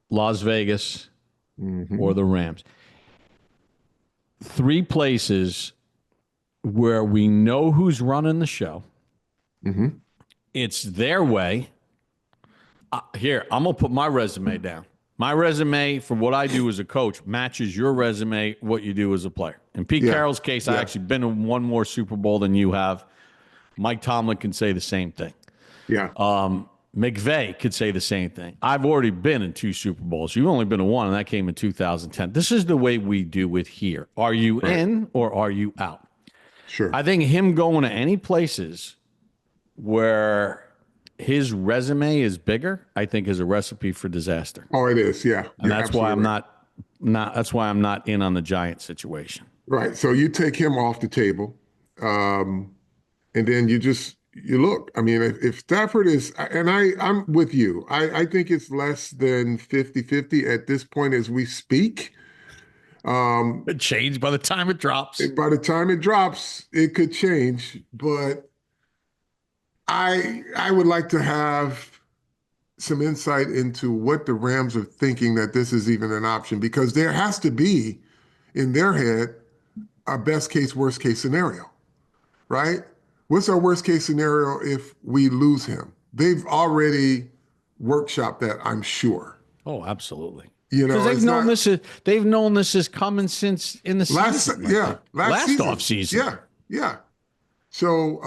Las Vegas, or the Rams. 3 places where we know who's running the show. It's their way. Here, I'm going to put my resume down. My resume for what I do as a coach matches your resume, what you do as a player. In Pete Carroll's case, I actually been in one more Super Bowl than you have. Mike Tomlin can say the same thing. Yeah. McVay could say the same thing. I've already been in 2 Super Bowls. You've only been in 1, and that came in 2010. This is the way we do it here. Are you in or are you out? Sure. I think him going to any places where his resume is bigger, I think is a recipe for disaster. Oh, it is. Yeah. And that's why I'm that's why I'm not in on the Giants situation. Right. So you take him off the table, and then you look. I mean, if Stafford is, and I'm with you. I think it's less than 50-50 at this point as we speak. It changed by the time it drops. By the time it drops, it could change. But I would like to have some insight into what the Rams are thinking that this is even an option, because there has to be in their head a best case, worst case scenario, right? What's our worst case scenario if we lose him? They've already workshopped that, I'm sure. Oh, absolutely. You know, because they've known this is coming since in the season. Last season. Off season. Yeah. So,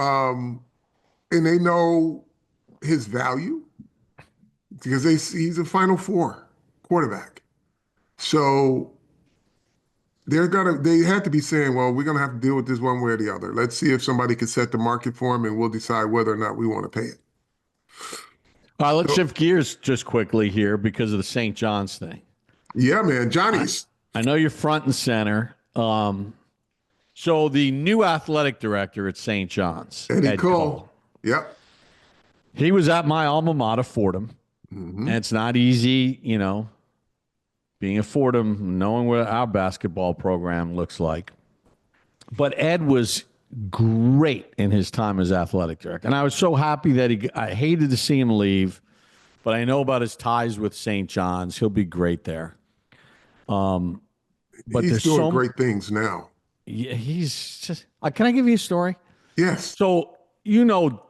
and they know his value because he's a Final Four quarterback. So they had to be saying, well, we're going to have to deal with this one way or the other. Let's see if somebody can set the market for him, and we'll decide whether or not we want to pay it. All right, let's shift gears just quickly here because of the St. John's thing. Yeah, man. Johnnies. I know you're front and center. So the new athletic director at St. John's, Ed Cole. Yep. He was at my alma mater, Fordham. And it's not easy, you know, being a Fordham, knowing what our basketball program looks like. But Ed was great in his time as athletic director. And I was so happy that I hated to see him leave, but I know about his ties with St. John's. He'll be great there. But he's doing great things now. Yeah, he's just. Can I give you a story? Yes. So, you know,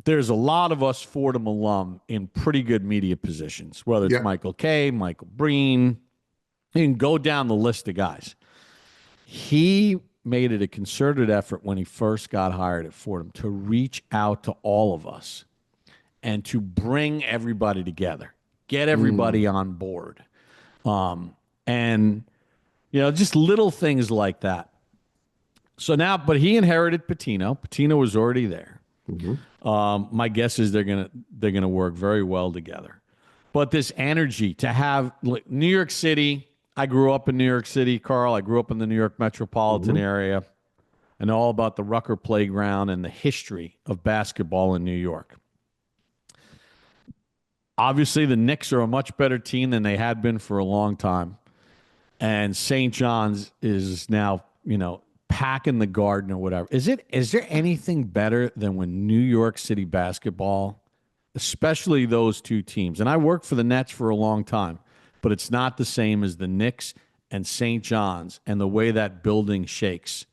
there's a lot of us Fordham alum in pretty good media positions, whether it's Michael Kay, Michael Breen. You can go down the list of guys. He made it a concerted effort when he first got hired at Fordham to reach out to all of us and to bring everybody together, get everybody on board. And, you know, just little things like that. So now, but he inherited Pitino. Pitino was already there. My guess is they're gonna work very well together. But this energy to have New York City. I grew up in New York City, Carl. I grew up in the New York metropolitan area. I know all about the Rucker Playground and the history of basketball in New York. Obviously, the Knicks are a much better team than they had been for a long time. And St. John's is now, you know, packing the Garden or whatever. Is there anything better than when New York City basketball, especially those two teams, and I worked for the Nets for a long time, but it's not the same as the Knicks and St. John's and the way that building shakes.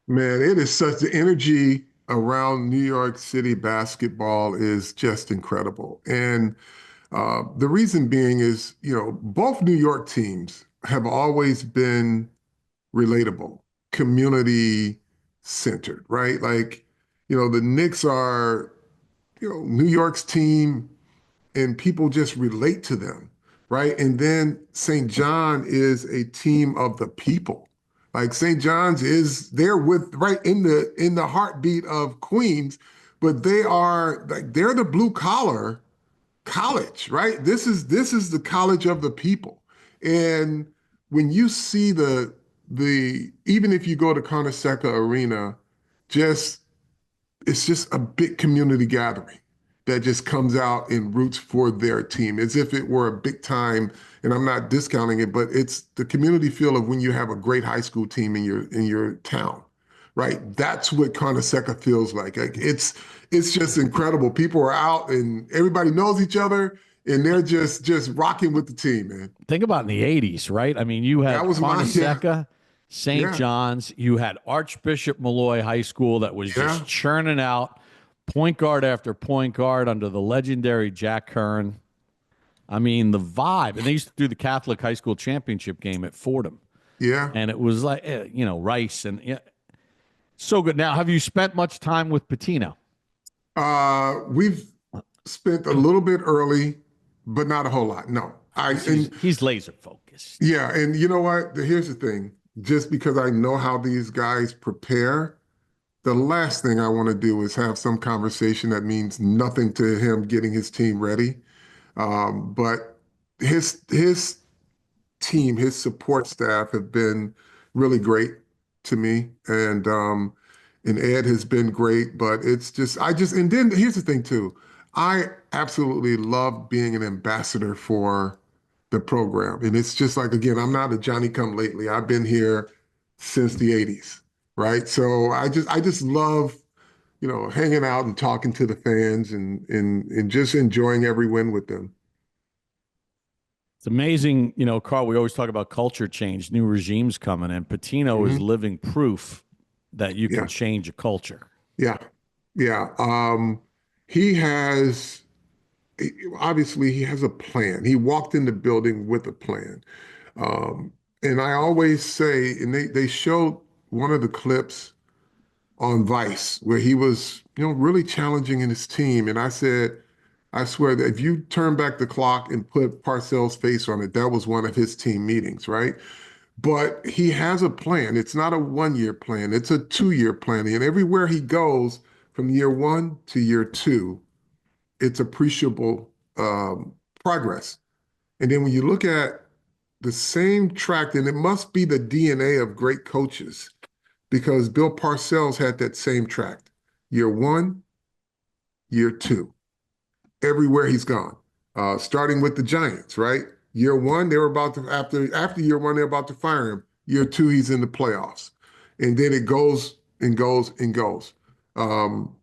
Man, it is such the energy around New York City basketball is just incredible. And the reason being is, you know, both New York teams have always been relatable, community centered, right? Like, you know, the Knicks are, you know, New York's team and people just relate to them, right? And then St. John is a team of the people. Like St. John's is there with right in the heartbeat of Queens, but they are like they're the blue collar college, right? This is the college of the people. And when you see the even if you go to Conoseca Arena, it's just a big community gathering that just comes out and roots for their team as if it were a big time. And I'm not discounting it, but it's the community feel of when you have a great high school team in your town, right? That's what Conoseca feels like. Like it's just incredible. People are out and everybody knows each other and they're just rocking with the team, man. Think about in the 80s, right? I mean, you had Conoseca, St. John's, you had Archbishop Malloy High School that was just churning out point guard after point guard under the legendary Jack Curran. I mean, the vibe. And they used to do the Catholic High School Championship game at Fordham. Yeah. And it was like, you know, Rice. And so good. Now, have you spent much time with Pitino? spent a little bit early, but not a whole lot. No, He's laser focused. yeah, and you know what? Here's the thing. Just because I know how these guys prepare, the last thing I want to do is have some conversation that means nothing to him getting his team ready. But his team, his support staff have been really great to me, and Ed has been great. But it's just and then here's the thing too. I absolutely love being an ambassador for the program, and it's just like again, I'm not a Johnny come lately. I've been here since the '80s, right? So I just love hanging out and talking to the fans and just enjoying every win with them. It's amazing, Carl. We always talk about culture change, new regimes coming, and Pitino is living proof that you can Yeah. change a culture. Yeah. Yeah. He has obviously he has a plan. He walked in the building with a plan. Um, and I always say, and they showed one of the clips on Vice where he was, really challenging in his team. And I said, I swear that if you turn back the clock and put Parcells' face on it, that was one of his team meetings, right? But he has a plan. It's not a 1 year plan, it's a 2 year plan. And everywhere he goes from year one to year two, it's appreciable progress. And then when you look at the same track, then it must be the DNA of great coaches because Bill Parcells had that same track. Year one, year two, everywhere he's gone. Starting with the Giants, right? Year one, they were about to after year one, they're about to fire him. Year two, he's in the playoffs, and then it goes and goes and goes. Um,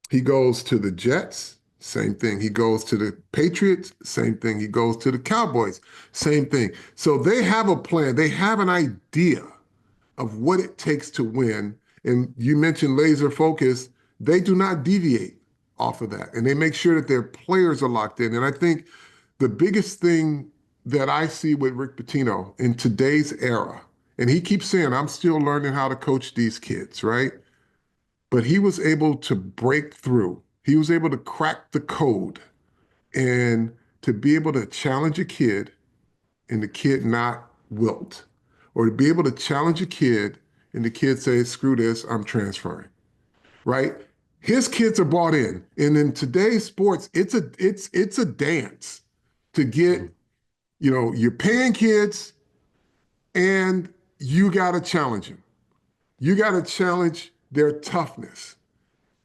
he goes to the Jets, same thing. He goes to the Patriots, same thing. He goes to the Cowboys, same thing. So they have a plan. They have an idea of what it takes to win. And you mentioned laser focus. They do not deviate off of that. And they make sure that their players are locked in. And I think the biggest thing that I see with Rick Pitino in today's era, and he keeps saying, I'm still learning how to coach these kids, right? But he was able to break through. He was able to crack the code and to be able to challenge a kid and the kid not wilt, or to be able to challenge a kid and the kid says, screw this, I'm transferring, right? His kids are bought in. And in today's sports, it's a dance to get, you're paying kids and you got to challenge them. You got to challenge their toughness.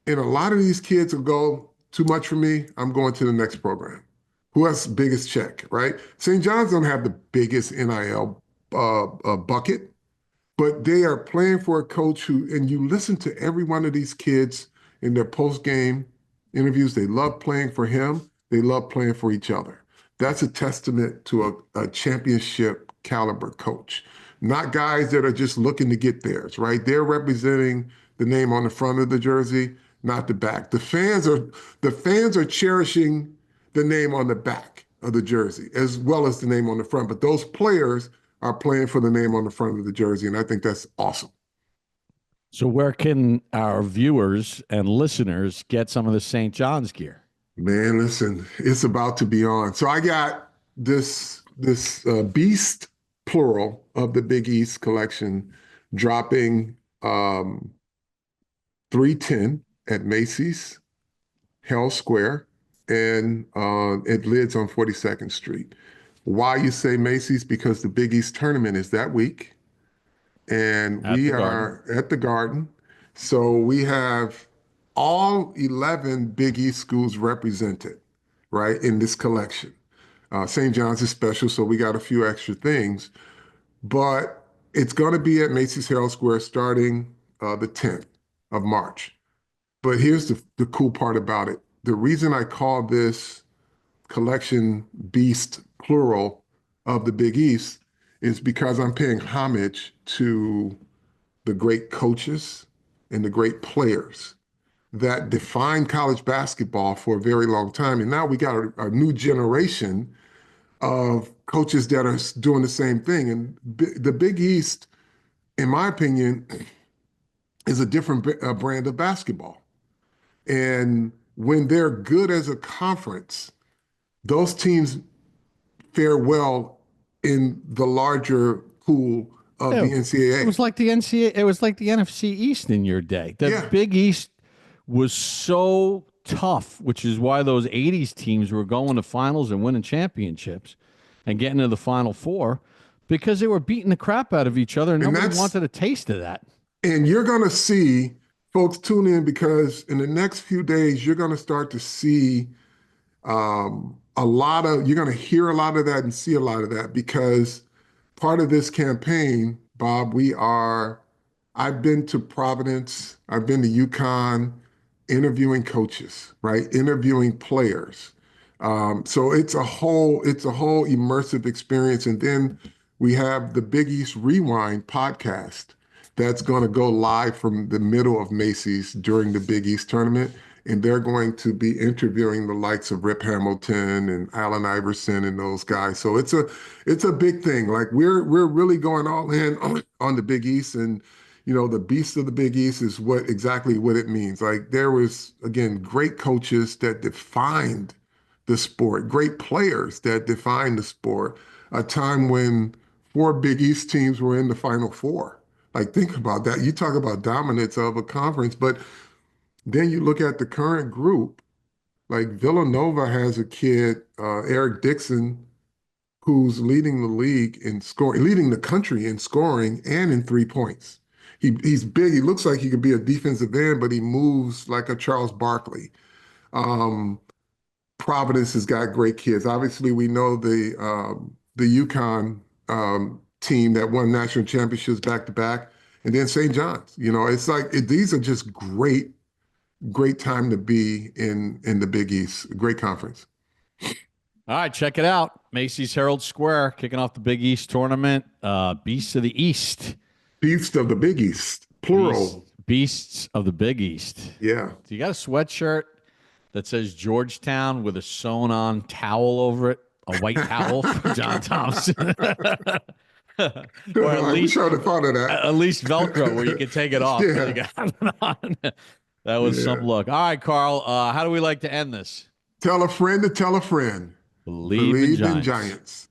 And a lot of these kids will go, too much for me, I'm going to the next program. Who has the biggest check, right? St. John's don't have the biggest NIL bucket, but they are playing for a coach who, and you listen to every one of these kids in their post-game interviews, they love playing for him. They love playing for each other. That's a testament to a championship caliber coach, not guys that are just looking to get theirs, right? They're representing the name on the front of the jersey, not the back. The fans are cherishing the name on the back of the jersey as well as the name on the front. But those players are playing for the name on the front of the jersey, and I think that's awesome. So where can our viewers and listeners get some of the St. John's gear? Man, listen, it's about to be on. So I got this beast plural of the Big East collection dropping 310 at Macy's, Hell Square, and it lids on 42nd Street. Why you say Macy's? Because the Big East tournament is that week, and we are at the Garden. So we have all 11 Big East schools represented, right, in this collection. St. John's is special, so we got a few extra things, but it's going to be at Macy's Herald Square starting the 10th of March. But here's the cool part about it. The reason I call this collection Beast plural of the Big East is because I'm paying homage to the great coaches and the great players that defined college basketball for a very long time. And now we got a new generation of coaches that are doing the same thing. And the Big East, in my opinion, is a different brand of basketball. And when they're good as a conference, those teams fare well in the larger pool of the NCAA. It was like the NCAA. It was like the NFC East in your day. The Big East was so tough, which is why those '80s teams were going to finals and winning championships and getting to the Final Four, because they were beating the crap out of each other, and nobody wanted a taste of that. And you're going to see, folks, tune in, because in the next few days, you're going to start to see you're going to hear a lot of that and see a lot of that, because part of this campaign, Bob, I've been to Providence, I've been to UConn, interviewing coaches, right? Interviewing players. So it's a whole immersive experience. And then we have the Big East Rewind podcast that's going to go live from the middle of Macy's during the Big East tournament. And they're going to be interviewing the likes of Rip Hamilton and Allen Iverson and those guys. So it's a big thing. Like we're really going all in on the Big East, and the beast of the Big East is exactly what it means. Like there was, again, great coaches that defined the sport, great players that defined the sport. A time when 4 Big East teams were in the Final Four. Like think about that. You talk about dominance of a conference, but then you look at the current group, like Villanova has a kid, Eric Dixon, who's leading the league in scoring, leading the country in scoring and in 3 points. He's big. He looks like he could be a defensive end, but he moves like a Charles Barkley. Providence has got great kids. Obviously, we know the UConn team that won national championships back to back, and then St. John's. It's like these are just great time to be in the Big East. Great conference. All right, check it out. Macy's Herald Square kicking off the Big East tournament. Beasts of the East. Beasts of the Big East, plural. Beasts of the Big East. Yeah. So you got a sweatshirt that says Georgetown with a sewn on towel over it, a white towel for John Thompson. Or at least, I have thought of that. At least Velcro where you can take it off. Yeah. You got it on. That was some look. All right, Carl, how do we like to end this? Tell a friend to tell a friend. Bleav in In Giants.